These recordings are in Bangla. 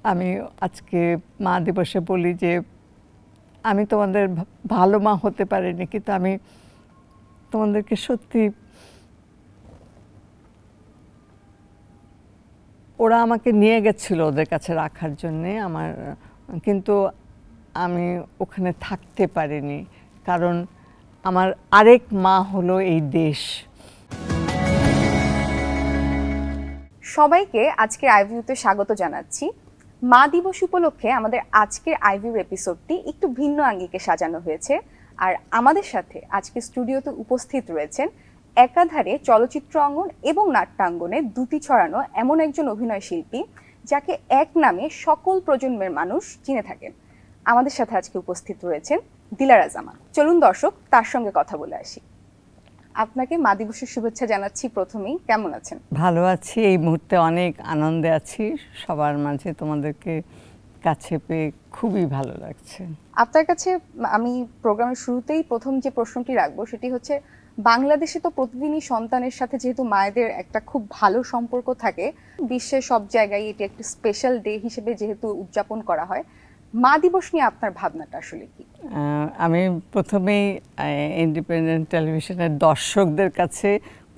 আমি আজকে মা দিবসে বলি যে আমি তোমাদের ভালো মা হতে পারিনি, কিন্তু আমি তোমাদেরকে সত্যি, ওরা আমাকে নিয়ে গেছিল ওদের কাছে রাখার জন্যে আমার, কিন্তু আমি ওখানে থাকতে পারিনি, কারণ আমার আরেক মা হলো এই দেশ। সবাইকে আজকের আইভিউতে স্বাগত জানাচ্ছি। মা দিবস উপলক্ষে আমাদের আজকের আইভিউ এপিসোডটি একটু ভিন্ন আঙ্গিকে সাজানো হয়েছে। আর আমাদের সাথে আজকে স্টুডিওতে উপস্থিত রয়েছেন একাধারে চলচ্চিত্র অঙ্গন এবং নাট্যাঙ্গনে দুটি ছড়ানো এমন একজন অভিনয় শিল্পী যাকে এক নামে সকল প্রজন্মের মানুষ চিনে থাকেন। আমাদের সাথে আজকে উপস্থিত রয়েছেন দিলারা জামান। চলুন দর্শক তার সঙ্গে কথা বলে আসি। আপনাকে মা দিবসের শুভেচ্ছা জানাচ্ছি। প্রথমেই কেমন আছেন? ভালো আছি, এই মুহূর্তে অনেক আনন্দে আছি, সবার মাঝে তোমাদেরকে কাছে পেয়ে খুবই ভালো লাগছে। আপনার কাছে আমি প্রোগ্রামের শুরুতেই প্রথম যে প্রশ্নটি রাখবো সেটি হচ্ছে, বাংলাদেশে তো প্রতিদিনই সন্তানের সাথে যেহেতু মায়েদের একটা খুব ভালো সম্পর্ক থাকে, বিশ্বের সব জায়গায় এটি একটি স্পেশাল ডে হিসেবে যেহেতু উদযাপন করা হয়, মা দিবস নিয়ে আপনার ভাবনাটা আসলে কি? আমি প্রথমেই ইন্ডিপেন্ডেন্ট টেলিভিশনের দর্শকদের কাছে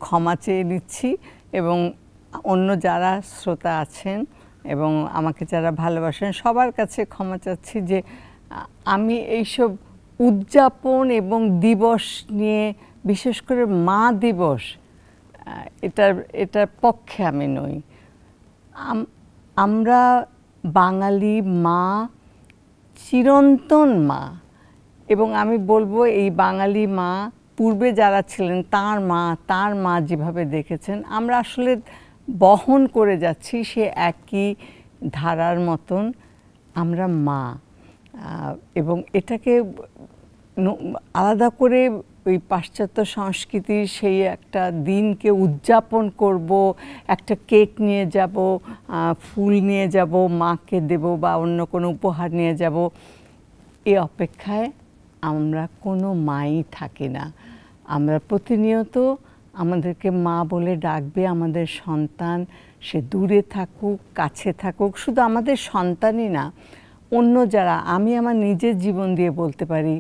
ক্ষমা চেয়ে নিচ্ছি, এবং অন্য যারা শ্রোতা আছেন এবং আমাকে যারা ভালোবাসেন সবার কাছে ক্ষমা চাচ্ছি যে আমি এইসব উদযাপন এবং দিবস নিয়ে, বিশেষ করে মা দিবস, এটার পক্ষে আমি নই। আমরা বাঙালি মা, চিরন্তন মা, এবং আমি বলবো এই বাঙালি মা পূর্বে যারা ছিলেন তার মা যেভাবে দেখেছেন, আমরা আসলে বহন করে যাচ্ছি সে একই ধারার মতন আমরা মা। এবং এটাকে আলাদা করে ওই পাশ্চাত্য সংস্কৃতির সেই একটা দিনকে উদযাপন করব, একটা কেক নিয়ে যাব, ফুল নিয়ে যাব, মাকে দেব বা অন্য কোনো উপহার নিয়ে যাব, এ অপেক্ষায় আমরা কোনো মাই থাকি না। আমরা প্রতিনিয়ত আমাদেরকে মা বলে ডাকবে আমাদের সন্তান, সে দূরে থাকুক কাছে থাকুক, শুধু আমাদের সন্তানই না, অন্য যারা, আমি আমার নিজের জীবন দিয়ে বলতে পারি,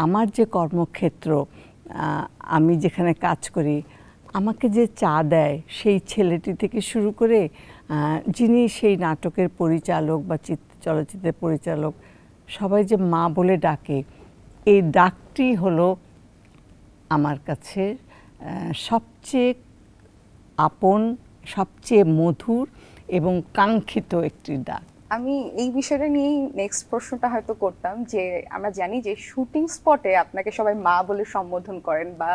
আমার যে কর্মক্ষেত্র, আমি যেখানে কাজ করি, আমাকে যে চা দেয় সেই ছেলেটি থেকে শুরু করে যিনি সেই নাটকের পরিচালক বা চলচ্চিত্রের পরিচালক, সবাই যে মা বলে ডাকে, এই ডাকটি হলো আমার কাছে সবচেয়ে আপন, সবচেয়ে মধুর এবং কাঙ্ক্ষিত একটি ডাক। আমি এই বিষয়টা নিয়েই নেক্সট প্রশ্নটা হয়তো করতাম যে, আমরা জানি যে শুটিং স্পটে আপনাকে সবাই মা বলে সম্বোধন করেন, বা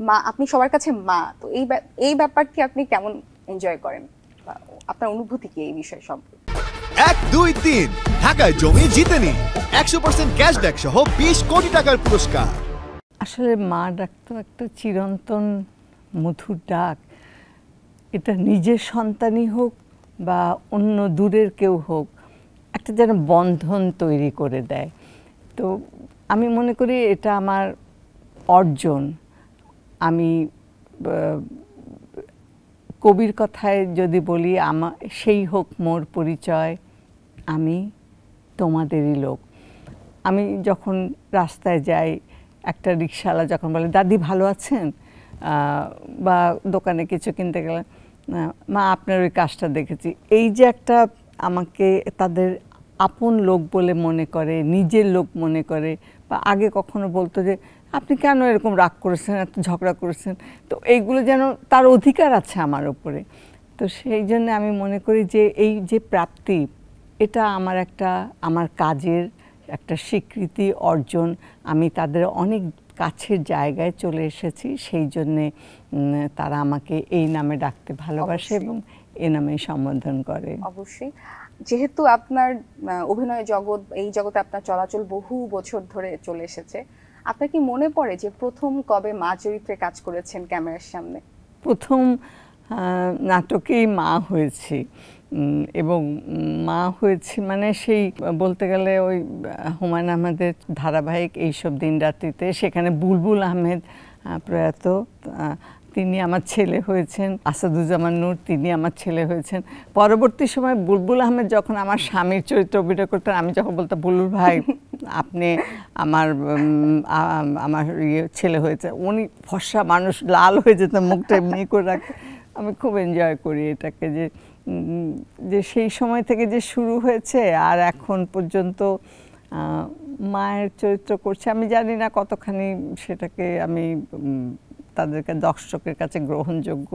মা, আপনি সবার কাছে মা, তো এই ব্যাপারটি আপনি কেমন এনজয় করেন বা আপনার অনুভূতি কি এই বিষয়ে সম্পর্কে? 1, 2, 3 ঢাকায় জমি জিতে নিন 100% ক্যাশব্যাক সহ 20 কোটি টাকার পুরস্কার। আসলে মা ডাক তো একটা চিরন্তন মধুর ডাক, এটা নিজের সন্তানই হোক বা অন্য দূরের কেউ হোক, একটা যেন বন্ধন তৈরি করে দেয়। তো আমি মনে করি এটা আমার অর্জন। আমি কবির কথায় যদি বলি, সেই হোক মোর পরিচয়, আমি তোমাদেরই লোক। আমি যখন রাস্তায় যাই, একটা রিকশাওয়ালা যখন বলে দাদি ভালো আছেন, বা দোকানে কিছু কিনতে গেলে, মা আপনার ওই কাজটা দেখেছি, এই যে একটা আমাকে তাদের আপন লোক বলে মনে করে, নিজের লোক মনে করে, বা আগে কখনো বলতো যে আপনি কেন এরকম রাগ করেছেন, এত ঝগড়া করেছেন, তো এইগুলো যেন তার অধিকার আছে আমার উপরে। তো সেই জন্য আমি মনে করি যে এই যে প্রাপ্তি, এটা আমার কাজের একটা স্বীকৃতি, অর্জন। আমি তাদের অনেক কাছের জায়গায় চলে এসেছি, সেই জন্যে তারা আমাকে এই নামে ডাকতে ভালোবাসে এবং এই নামেই সম্বোধন করে। অবশ্যই, যেহেতু আপনার অভিনয় জগৎ, এই জগতে আপনার চলাচল বহু বছর ধরে চলে এসেছে, আপনার কি মনে পড়ে যে প্রথম কবে মা চরিত্রে কাজ করেছেন ক্যামেরার সামনে? প্রথম নাটকেই মা হয়েছি, এবং মা হয়েছি মানে সেই বলতে গেলে ওই হুমায়ুন আহমেদের ধারাবাহিক এইসব দিন রাত্রিতে, সেখানে বুলবুল আহমেদ প্রয়াত, তিনি আমার ছেলে হয়েছেন, আসাদুজ্জামান নূর তিনি আমার ছেলে হয়েছেন। পরবর্তী সময় বুলবুল আহমেদ যখন আমার স্বামীর চরিত্র অভিনয় করতেন, আমি যখন বলতাম বুলবুল ভাই আপনি আমার ছেলে হয়েছে, উনি ফর্সা মানুষ, লাল হয়ে যেত, মুখটা এমনি করে রাখতে। আমি খুব এনজয় করি এটাকে, যে সেই সময় থেকে যে শুরু হয়েছে আর এখন পর্যন্ত মায়ের চরিত্র করছে। আমি জানি না কতখানি সেটাকে আমি তাদেরকে দর্শকের কাছে গ্রহণযোগ্য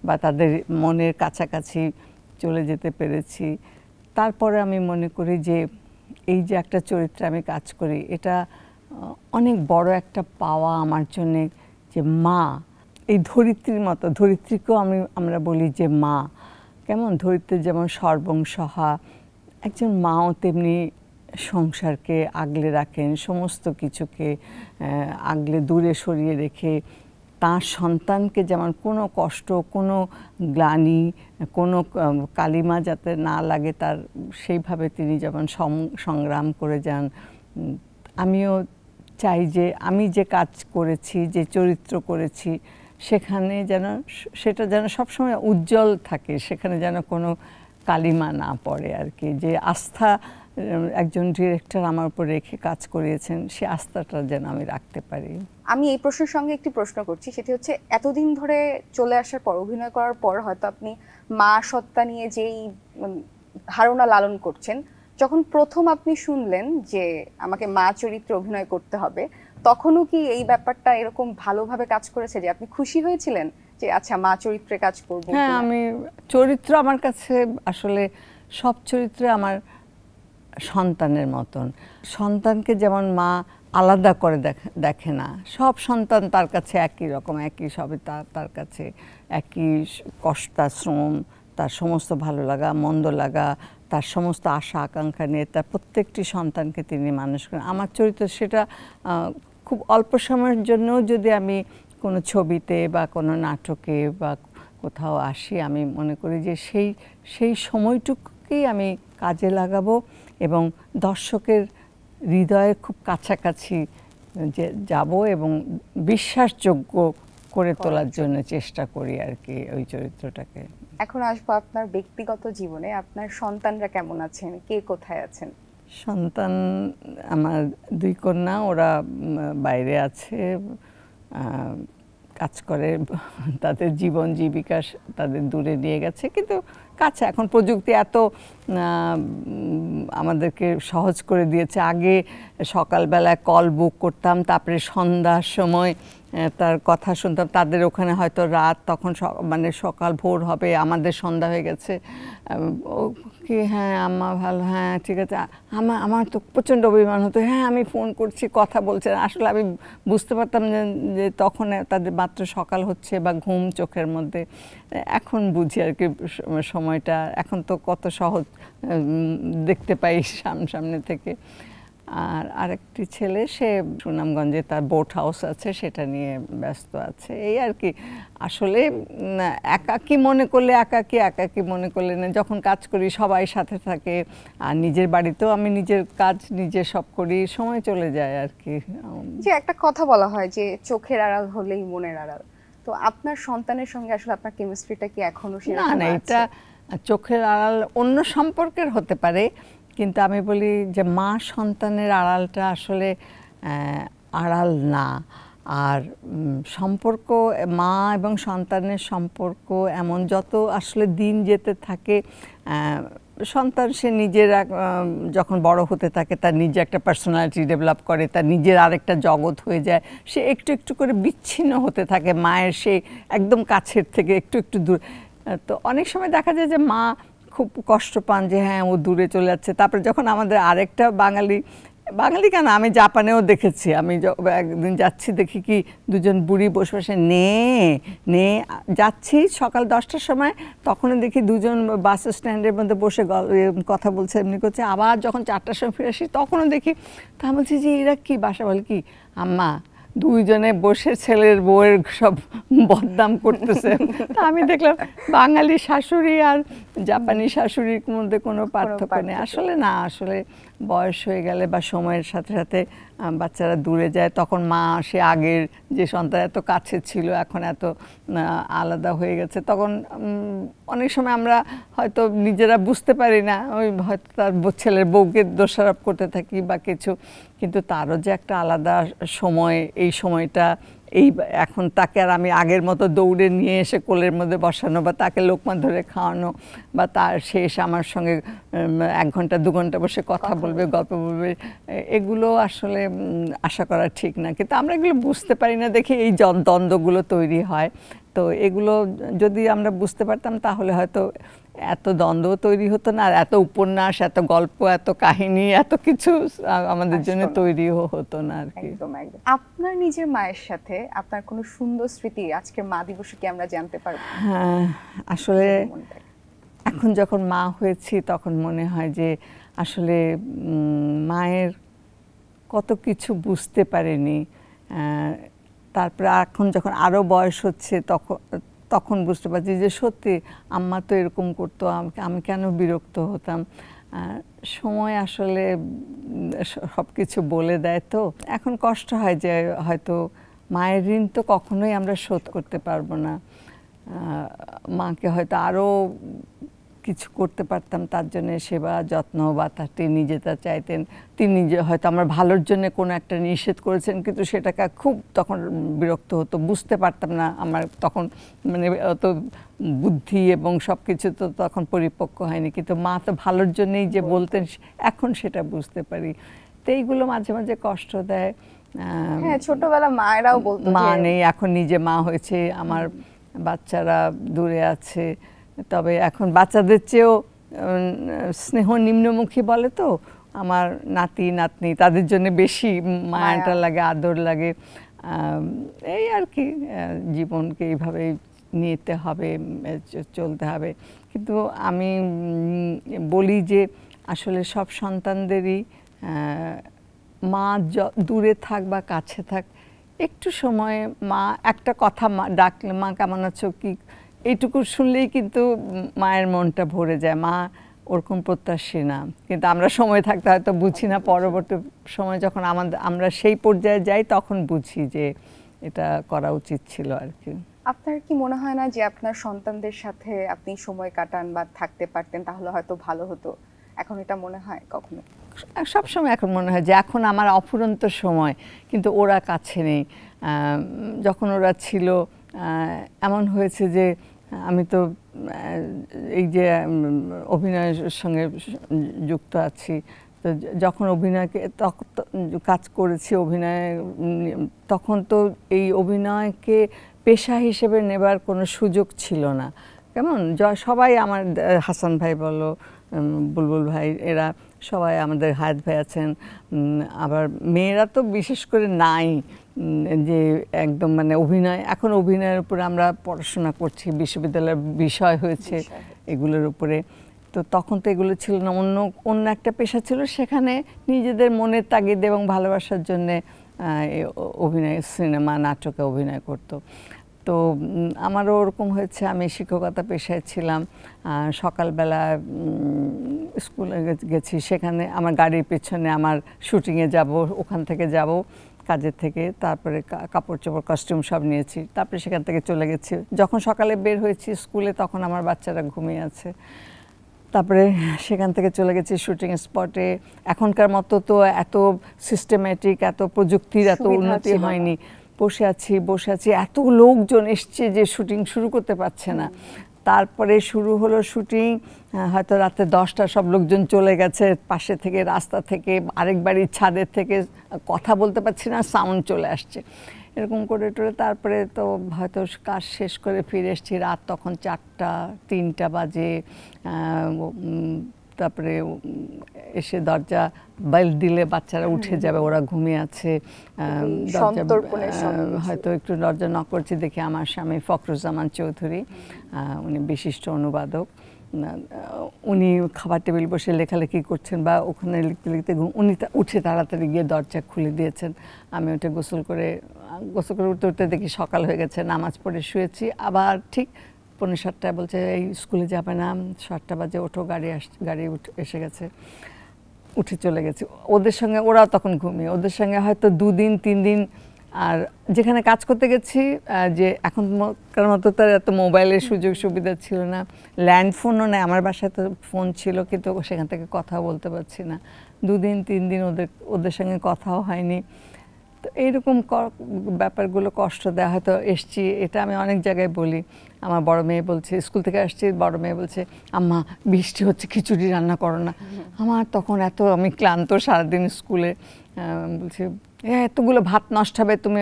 বা তাদের মনের কাছাকাছি চলে যেতে পেরেছি। তারপরে আমি মনে করি যে এই যে একটা চরিত্রে আমি কাজ করি, এটা অনেক বড় একটা পাওয়া আমার জন্যে, যে মা এই ধরিত্রীর মতো, ধরিত্রীকেও আমরা বলি যে মা, কেমন ধরিত্রীর যেমন সর্বংসহা, একজন মাও তেমনি সংসারকে আগলে রাখেন, সমস্ত কিছুকে আগলে দূরে সরিয়ে রেখে তার সন্তানকে যেমন কোনো কষ্ট, কোনো গ্লানি, কোনো কালিমা যাতে না লাগে তার, সেইভাবে তিনি যেমন সংগ্রাম করে যান। আমিও চাই যে আমি যে কাজ করেছি, যে চরিত্র করেছি, সেখানে যেন সেটা যেন সবসময় উজ্জ্বল থাকে, সেখানে যেন কোনো কালিমা না পড়ে আর কি। যে আস্থা একজন ডিরেক্টর আমার উপর রেখে কাজ করিয়েছেন, সে আস্থাটা যেন আমি রাখতে পারি। আমি এই প্রশ্নের সঙ্গে একটি প্রশ্ন করছি, সেটি হচ্ছে এতদিন ধরে চলে আসার পর, অভিনয় করার পর হয়তো আপনি মা সত্তা নিয়ে যেই ধারণা লালন করছেন, যখন প্রথম আপনি শুনলেন যে আমাকে মা চরিত্রে অভিনয় করতে হবে, তখনও কি এই ব্যাপারটা এরকম ভালোভাবে কাজ করেছে যে আপনি খুশি হয়েছিলেন যে আচ্ছা মা চরিত্রে কাজ করব? হ্যাঁ, আমি চরিত্র আমার কাছে আসলে সব চরিত্রে আমার সন্তানের মতন। সন্তানকে যেমন মা আলাদা করে দেখে না, সব সন্তান তার কাছে একই রকম, একই সবে তার কাছে একই কষ্ট, শ্রম, তার সমস্ত ভালো লাগা মন্দ লাগা, তার সমস্ত আশা আকাঙ্ক্ষা নিয়ে তার প্রত্যেকটি সন্তানকে তিনি মানুষ করেন। আমার চরিত্র সেটা খুব অল্প সময়ের জন্যও যদি আমি কোনো ছবিতে বা কোনো নাটকে বা কোথাও আসি, আমি মনে করি যে সেই সময়টুকুকেই আমি কাজে লাগাবো এবং দর্শকের হৃদয়ের খুব কাছাকাছি যাব এবং বিশ্বাসযোগ্য করে তোলার জন্য চেষ্টা করি আর কি ওই চরিত্রটাকে। এখন আসবো আপনার ব্যক্তিগত জীবনে, আপনার সন্তানরা কেমন আছেন, কে কোথায় আছেন? সন্তান আমার 2 কন্যা, ওরা বাইরে আছে, কাজ করে, তাদের জীবন জীবিকা তাদের দূরে নিয়ে গেছে, কিন্তু কাছে। এখন প্রযুক্তি এত আমাদেরকে সহজ করে দিয়েছে। আগে সকালবেলায় কল বুক করতাম, তারপরে সন্ধ্যার সময় তার কথা শুনতাম, তাদের ওখানে হয়তো রাত, তখন মানে সকাল ভোর হবে, আমাদের সন্ধ্যা হয়ে গেছে। কি হ্যাঁ আম্মা ভালো, হ্যাঁ ঠিক আছে। আমার তো প্রচণ্ড অভিমান হতো, হ্যাঁ আমি ফোন করছি, কথা বলছে। আসলে আমি বুঝতে পারতাম যে তখন তাদের মাত্র সকাল হচ্ছে বা ঘুম চোখের মধ্যে। এখন বুঝি আর কি সময়টা, এখন তো কত সহজ দেখতে পাই সামনে থেকে। আর আরেকটি ছেলে, সে সুনামগঞ্জে তার বোট হাউস আছে, সেটা নিয়ে ব্যস্ত আছে, এই আর কি। আসলে একাকী মনে করলে একাকী মনে করলে না, যখন কাজ করি সবাই সাথে থাকে, আর নিজের বাড়িতেও আমি নিজের কাজ নিজে সব করি, সময় চলে যায় আর কি। যে একটা কথা বলা হয় যে চোখের আড়াল হলেই মনের আড়াল, তো আপনার সন্তানের সঙ্গে আসলে আপনার কেমিস্ট্রিটা কি এখনো সেরকম আছে? না, এটা চোখের আড়াল অন্য সম্পর্কের হতে পারে, কিন্তু আমি বলি যে মা সন্তানের আড়ালটা আসলে আড়াল না। আর সম্পর্ক, মা এবং সন্তানের সম্পর্ক এমন, যত আসলে দিন যেতে থাকে সন্তান সে নিজের যখন বড় হতে থাকে, তার নিজে একটা পার্সোনালিটি ডেভেলপ করে, তার নিজের আরেকটা জগৎ হয়ে যায়, সে একটু একটু করে বিচ্ছিন্ন হতে থাকে মায়ের সেই একদম কাছের থেকে একটু একটু দূর। তো অনেক সময় দেখা যায় যে মা খুব কষ্ট পান যে হ্যাঁ ও দূরে চলে যাচ্ছে। তারপরে যখন আমাদের আরেকটা বাঙালি কেন, আমি জাপানেও দেখেছি, আমি একদিন যাচ্ছি, দেখি কি দুজন বুড়ি বসে বসে নে যাচ্ছি সকাল 10টার সময়, তখনও দেখি দুজন বাস স্ট্যান্ডের মধ্যে বসে কথা বলছে, এমনি করছে। আবার যখন 4টার সময় ফিরে আসি, তখনও দেখি। তা বলছি যে এরা কি বাসা, বলে কি আম্মা দুইজনে বসে ছেলের বউয়ের সব বদনাম করতেছে। তা আমি দেখলাম বাঙালি শাশুড়ি আর জাপানি শাশুড়ির মধ্যে কোনো পার্থক্য নেই। আসলে না, আসলে বয়স হয়ে গেলে বা সময়ের সাথে সাথে বাচ্চারা দূরে যায়, তখন মা সে আগের যে সন্তান এত কাছে ছিল এখন এত আলাদা হয়ে গেছে, তখন অনেক সময় আমরা হয়তো নিজেরা বুঝতে পারি না, ওই হয়তো তার ছেলের বউকে দোষারোপ করতে থাকি বা কিছু, কিন্তু তারও যে একটা আলাদা সময়, এই সময়টা এই এখন তাকে আর আমি আগের মতো দৌড়ে নিয়ে এসে কোলের মধ্যে বসানো বা তাকে লোকমা ধরে খাওয়ানো বা তার শেষ আমার সঙ্গে 1 ঘন্টা 2 ঘন্টা বসে কথা বলবে, গল্প বলবে, এগুলো আসলে আশা করা ঠিক না। কিন্তু আমরা এগুলো বুঝতে পারি না দেখে এই দ্বন্দ্বগুলো তৈরি হয়। তো এগুলো যদি আমরা বুঝতে পারতাম তাহলে হয়তো এত দ্বন্দ্ব তৈরি হতো না, আর এত উপন্যাস, এত গল্প, এত কাহিনী, এত কিছু আমাদের জন্য তৈরিও হতো না আর কি। একদম একদম। আপনার নিজের মায়ের সাথে আপনার কোনো সুন্দর স্মৃতি আজকের মা দিবসে কি আমরা জানতে পারবো? হ্যাঁ, আসলে এখন যখন মা হয়েছি তখন মনে হয় যে আসলে মায়ের কত কিছু বুঝতে পারেনি, তারপরে এখন যখন আরও বয়স হচ্ছে তখন বুঝতে পারছি যে সত্যি আম্মা তো এরকম করতো, আমি কেন বিরক্ত হতাম। সময় আসলে সব কিছু বলে দেয়। তো এখন কষ্ট হয় যে হয়তো মায়ের ঋণ তো কখনোই আমরা শোধ করতে পারবো না। মাকে হয়তো আরও কিছু করতে পারতাম তার জন্য, সেবা যত্ন বা তিনি যেটা চাইতেন, তিনি নিজে হয়তো আমার ভালোর জন্য কোনো একটা নিষেধ করেছেন, কিন্তু সেটাকে খুব তখন বিরক্ত হতো, বুঝতে পারতাম না। আমার তখন মানে অত বুদ্ধি এবং সব কিছু তো তখন পরিপক্ক হয়নি, কিন্তু মা তো ভালোর জন্যই যে বলতেন এখন সেটা বুঝতে পারি। তো এইগুলো মাঝে মাঝে কষ্ট দেয়। হ্যাঁ, ছোটবেলা মায়েরাও বলতো মা নেই, এখন নিজে মা হয়েছে, আমার বাচ্চারা দূরে আছে, তবে এখন বাচ্চাদের চেয়েও স্নেহ নিম্নমুখী বলে, তো আমার নাতি নাতনি তাদের জন্য বেশি মায়াটা লাগে, আদর লাগে। এই আর কি, জীবনকে এইভাবেই নিতে হবে, চলতে হবে। কিন্তু আমি বলি যে আসলে সব সন্তানদেরই মা দূরে থাক বা কাছে থাক, একটু সময় মা একটা কথা ডাকলে, মা কেমন আছো, কি, এইটুকু শুনলেই কিন্তু মায়ের মনটা ভরে যায়। মা ওরকম প্রত্যাশী না, কিন্তু আমরা সময় থাকতে হয়তো বুঝি না, পরবর্তী সময় যখন আমরা সেই পর্যায়ে যাই তখন বুঝি যে এটা করা উচিত ছিল আর কি। আপনার কি মনে হয় না যে আপনার সন্তানদের সাথে আপনি সময় কাটান বা থাকতে পারতেন তাহলে হয়তো ভালো হতো? এখন এটা মনে হয় কখনো? সবসময় এখন মনে হয় যে এখন আমার অফুরন্ত সময়, কিন্তু ওরা কাছে নেই। যখন ওরা ছিল এমন হয়েছে যে আমি তো এই যে অভিনয়ের সঙ্গে যুক্ত আছি, তো যখন অভিনয়কে কাজ করেছি অভিনয়, তখন তো এই অভিনয়কে পেশা হিসেবে নেবার কোনো সুযোগ ছিল না। কেমন সবাই আমার, হাসান ভাই বলো, বুলবুল ভাই, এরা সবাই, আমাদের হায়াত ভাই আছেন, আবার মেয়েরা তো বিশেষ করে নাই যে একদম মানে অভিনয়, এখন অভিনয়ের উপরে আমরা পড়াশোনা করছি, বিশ্ববিদ্যালয়ের বিষয় হয়েছে এগুলোর উপরে। তো তখন তো এগুলো ছিল না, অন্য একটা পেশা ছিল, সেখানে নিজেদের মনের তাগিদ এবং ভালোবাসার জন্যে অভিনয়, সিনেমা নাটকে অভিনয় করতো। তো আমারও ওরকম হয়েছে, আমি শিক্ষকতা পেশায় ছিলাম, সকালবেলা স্কুলে গেছি, সেখানে আমার গাড়ির পেছনে আমার শুটিংয়ে যাব, ওখান থেকে যাব কাজের থেকে, তারপরে কাপড় চোপড় কস্টিউম সব নিয়েছি, তারপরে সেখান থেকে চলে গেছি। যখন সকালে বের হয়েছি স্কুলে তখন আমার বাচ্চারা ঘুমিয়ে আছে, তারপরে সেখান থেকে চলে গেছি শুটিং স্পটে। এখনকার মতো তো এত সিস্টেমেটিক, এত প্রযুক্তির এত উন্নতি হয়নি। বসে আছি, এত লোকজন এসছে যে শুটিং শুরু করতে পারছে না। তারপরে শুরু হলো শুটিং, হয়তো রাতে 10টা, সব লোকজন চলে গেছে, পাশে থেকে রাস্তা থেকে আরেক বাড়ির ছাদের থেকে কথা বলতে পারছি না, সাউন্ড চলে আসছে, এরকম করে টোরে তারপরে তো হয়তো কাজ শেষ করে ফিরে এসেছি, রাত তখন 4টা 3টা বাজে। তারপরে এসে দরজা বেল দিলে বাচ্চারা উঠে যাবে, ওরা ঘুমিয়ে আছে, হয়তো একটু দরজা নক করছি, দেখি আমার স্বামী ফখরুজ্জামান চৌধুরী, উনি বিশিষ্ট অনুবাদক, উনি খাবার টেবিল বসে লেখালেখি করছেন বা ওখানে লিখতে লিখতে উনি উঠে তাড়াতাড়ি গিয়ে দরজা খুলে দিয়েছেন। আমি ওটা গোসল করে উঠতে উঠতে দেখি সকাল হয়ে গেছে, নামাজ পড়ে শুয়েছি। আবার ঠিক 5:45 বলছে এই স্কুলে যাবে না, 7টা বাজে ওঠো, গাড়ি এসে গেছে। উঠে চলে গেছি ওদের সঙ্গে, ওরা তখন ঘুমিয়ে, ওদের সঙ্গে হয়তো 2 দিন 3 দিন। আর যেখানে কাজ করতে গেছি, যে এখনকার মতো তার এত মোবাইলের সুযোগ সুবিধা ছিল না, ল্যান্ডফোনও নেই, আমার বাসায় তো ফোন ছিল কিন্তু সেখান থেকে কথা বলতে পারছি না। 2 দিন 3 দিন ওদের সঙ্গে কথাও হয়নি। তো এইরকম ব্যাপারগুলো কষ্ট দেয়। হয়তো এসছি, এটা আমি অনেক জায়গায় বলি। আমার বড় মেয়ে বলছে, স্কুল থেকে আসছি, বড় মেয়ে বলছে আম্মা বৃষ্টি হচ্ছে, খিচুড়ি রান্না করো না। আমার তখন আমি ক্লান্ত সারাদিন স্কুলে, বলছি এতগুলো ভাত নষ্ট হবে, তুমি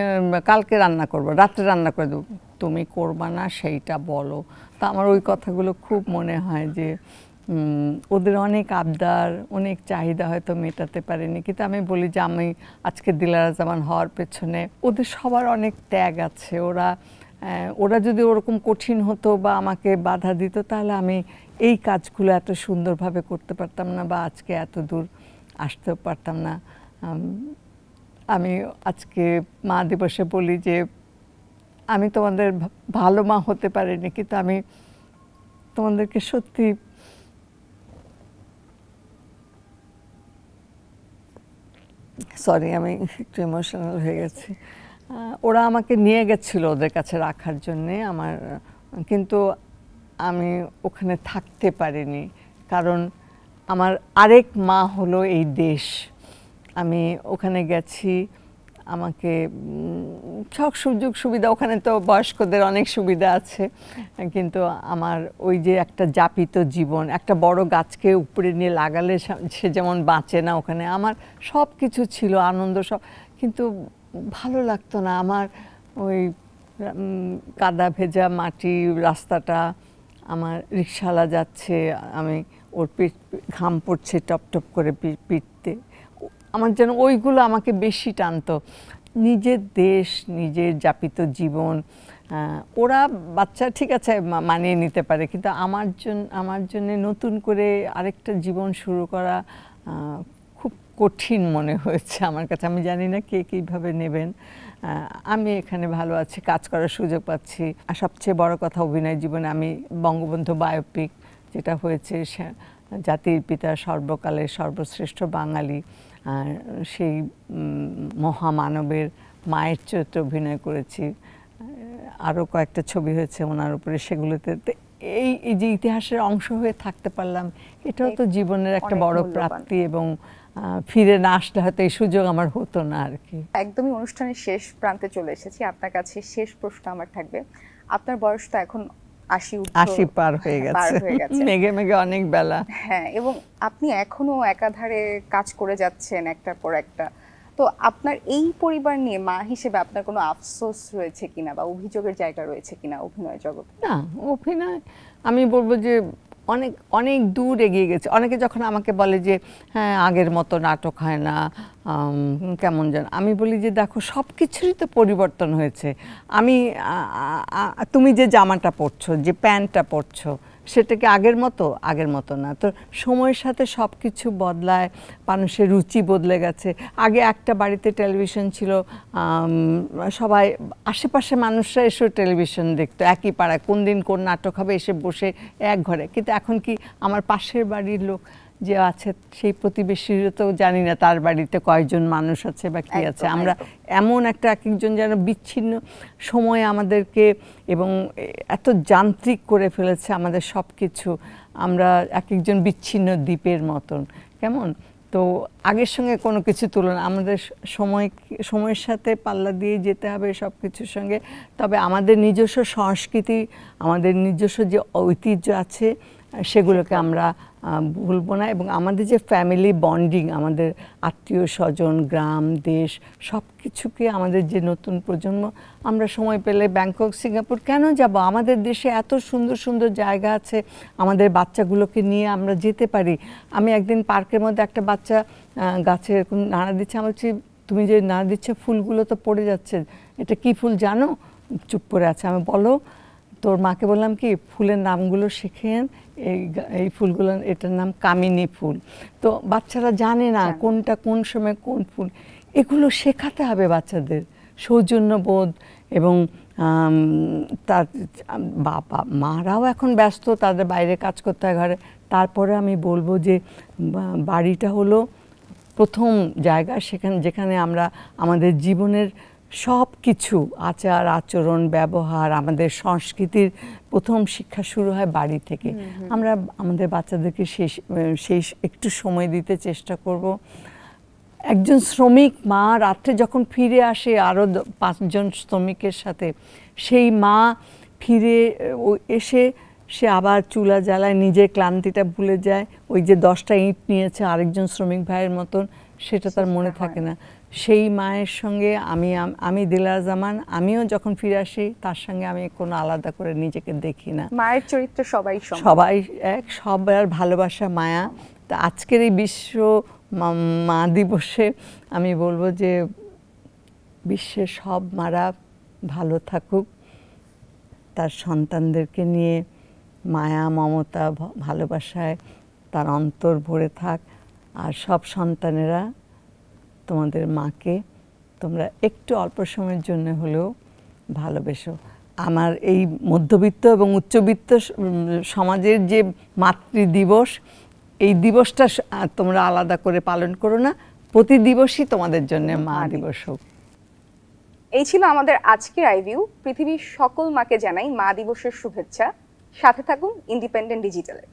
কালকে রান্না করবো, রাত্রে রান্না করে দেবো। তুমি করবা না সেইটা বলো। তা আমার ওই কথাগুলো খুব মনে হয় যে ওদের অনেক আবদার, অনেক চাহিদা হয়তো মেটাতে পারেনি। কিন্তু আমি বলি যে আমি আজকে দিলারা জামান হওয়ার পেছনে ওদের সবার অনেক ত্যাগ আছে। ওরা যদি ওরকম কঠিন হতো বা আমাকে বাধা দিত, তাহলে আমি এই কাজগুলো এত সুন্দরভাবে করতে পারতাম না বা আজকে এত দূর আসতেও পারতাম না। আমি আজকে মা দিবসে বলি যে আমি তোমাদের ভালো মা হতে পারিনি, কিন্তু আমি তোমাদেরকে সত্যি সরি, আমি একটু ইমোশনাল হয়ে গেছি। ওরা আমাকে নিয়ে গেছিল ওদের কাছে রাখার জন্যে কিন্তু আমি ওখানে থাকতে পারিনি, কারণ আমার আরেক মা হলো এই দেশ। আমি ওখানে গেছি, আমাকে সব সুযোগ সুবিধা, ওখানে তো বয়স্কদের অনেক সুবিধা আছে, কিন্তু আমার ওই যে একটা যাপিত জীবন, একটা বড় গাছকে উপরে নিয়ে লাগালে সে যেমন বাঁচে না, ওখানে আমার সব কিছু ছিল, আনন্দ সব, কিন্তু ভালো লাগতো না আমার। ওই কাদা ভেজা মাটি রাস্তাটা, আমার রিকশাওয়ালা যাচ্ছে, আমি ওর ঘাম পড়ছে টপ টপ করে পিঠতে, আমার যেন ওইগুলো আমাকে বেশি টানতো। নিজের দেশ, নিজের যাপিত জীবন, ওরা বাচ্চা ঠিক আছে মানিয়ে নিতে পারে, কিন্তু আমার জন্য নতুন করে আরেকটা জীবন শুরু করা খুব কঠিন মনে হয়েছে আমার কাছে। আমি জানি না কে কীভাবে নেবেন। আমি এখানে ভালো আছি, কাজ করার সুযোগ পাচ্ছি। আর সবচেয়ে বড় কথা, অভিনয় জীবনে আমি বঙ্গবন্ধু বায়োপিক যেটা হয়েছে, জাতির পিতা সর্বকালের সর্বশ্রেষ্ঠ বাঙালি, সেই মহামানবের মায়ের চরিত্রে অভিনয় করেছি। আরও কয়েকটা ছবি হয়েছে ওনার উপরে, সেগুলোতে এই যে ইতিহাসের অংশ হয়ে থাকতে পারলাম, এটাও তো জীবনের একটা বড় প্রাপ্তি, এবং ফিরে না আসলে হয়তো এই সুযোগ আমার হতো না আর কি। একদমই অনুষ্ঠানের শেষ প্রান্তে চলে এসেছি। আপনার কাছে শেষ প্রশ্ন আমার থাকবে, আপনার বয়স তো এখন 80 পার হয়ে গেছে, মেঘে মেঘে অনেক বেলা। হ্যাঁ, এবং আপনি এখনো একাধারে কাজ করে যাচ্ছেন একটার পর একটা। তো আপনার এই পরিবার নিয়ে মা হিসেবে আপনার কোনো আফসোস রয়েছে কিনা বা অভিযোগের জায়গা রয়েছে কিনা অভিনয় জগতে? না, অভিনয় আমি বলবো যে অনেক অনেক দূর এগিয়ে গেছে। অনেকে যখন আমাকে বলে যে হ্যাঁ আগের মতো নাটক হয় না, কেমন যেন, আমি বলি যে দেখো সব কিছুরই তো পরিবর্তন হয়েছে। তুমি যে জামাটা পরছো, যে প্যান্টটা পরছো, সেটা কি আগের মতো না। তো সময়ের সাথে সব কিছু বদলায়, মানুষের রুচি বদলে গেছে। আগে একটা বাড়িতে টেলিভিশন ছিল, সবাই আশেপাশে মানুষরা এসেও টেলিভিশন দেখতো, একই পাড়ায় কোন দিন কোন নাটক হবে এসে বসে এক ঘরে। কিন্তু এখন কি আমার পাশের বাড়ির লোক যে আছে, সেই প্রতিবেশীরও তো জানি না তার বাড়িতে কয়জন মানুষ আছে বা কী আছে। আমরা এমন একটা এক একজন যেন বিচ্ছিন্ন সময় আমাদেরকে, এবং এত যান্ত্রিক করে ফেলেছে আমাদের সব কিছু, আমরা এক একজন বিচ্ছিন্ন দ্বীপের মতন কেমন। তো আগের সঙ্গে কোনো কিছু তুলনা, আমাদের সময়ের সাথে পাল্লা দিয়ে যেতে হবে সব কিছুর সঙ্গে। তবে আমাদের নিজস্ব সংস্কৃতি, আমাদের নিজস্ব যে ঐতিহ্য আছে, সেগুলোকে আমরা ভুলব না। এবং আমাদের যে ফ্যামিলি বন্ডিং, আমাদের আত্মীয় স্বজন, গ্রাম, দেশ, সব কিছুকে আমাদের যে নতুন প্রজন্ম, আমরা সময় পেলে ব্যাংকক, সিঙ্গাপুর কেন যাব? আমাদের দেশে এত সুন্দর সুন্দর জায়গা আছে, আমাদের বাচ্চাগুলোকে নিয়ে আমরা যেতে পারি। আমি একদিন পার্কের মধ্যে একটা বাচ্চা গাছে এরকম নাড়া দিচ্ছে, আমি বলছি তুমি যে নাড়া দিচ্ছে ফুলগুলো তো পড়ে যাচ্ছে, এটা কি ফুল জানো? চুপ করে আছে। আমি বলো, তোর মাকে বললাম কি ফুলের নামগুলো শিখেন, এই ফুলগুলো, এটার নাম কামিনী ফুল। তো বাচ্চারা জানে না কোনটা কোন সময় কোন ফুল, এগুলো শেখাতে হবে বাচ্চাদের, সৌজন্যবোধ। এবং তার বাবা মারাও এখন ব্যস্ত, তাদের বাইরে কাজ করতে হয় ঘরে। তারপরে আমি বলবো যে বাড়িটা হলো প্রথম জায়গা যেখানে আমরা আমাদের জীবনের সব কিছু আচার আচরণ ব্যবহার, আমাদের সংস্কৃতির প্রথম শিক্ষা শুরু হয় বাড়ি থেকে। আমরা আমাদের বাচ্চাদেরকে সেই একটু সময় দিতে চেষ্টা করব। একজন শ্রমিক মা রাত্রে যখন ফিরে আসে আরও 5 জন শ্রমিকের সাথে, সেই মা ফিরে এসে সে আবার চুলা জ্বালায়, নিজের ক্লান্তিটা ভুলে যায়। ওই যে 10টা ইঁট নিয়েছে আরেকজন শ্রমিক ভাইয়ের মতন, সেটা তার মনে থাকে না। সেই মায়ের সঙ্গে আমি দিলারা জামান, আমিও যখন ফিরে আসি তার সঙ্গে আমি কোনো আলাদা করে নিজেকে দেখি না। মায়ের চরিত্র সবাই এক, সবার ভালোবাসা মায়া। তা আজকের এই বিশ্ব মা দিবসে আমি বলবো যে বিশ্বের সব মারা ভালো থাকুক, তার সন্তানদেরকে নিয়ে মায়া মমতা ভালোবাসায় তার অন্তর ভরে থাক। আর সব সন্তানেরা তোমাদের মাকে তোমরা একটু অল্প সময়ের জন্য হলেও ভালোবেসো। আমার এই মধ্যবিত্ত এবং উচ্চবিত্ত সমাজের যে মাতৃদিবস, এই দিবসটা তোমরা আলাদা করে পালন করো না, প্রতি দিবসই তোমাদের জন্য মা দিবস হোক। এই ছিল আমাদের আজকের আইভিউ। পৃথিবীর সকল মাকে জানাই মা দিবসের শুভেচ্ছা। সাথে থাকুন ইন্ডিপেন্ডেন্ট ডিজিটালে।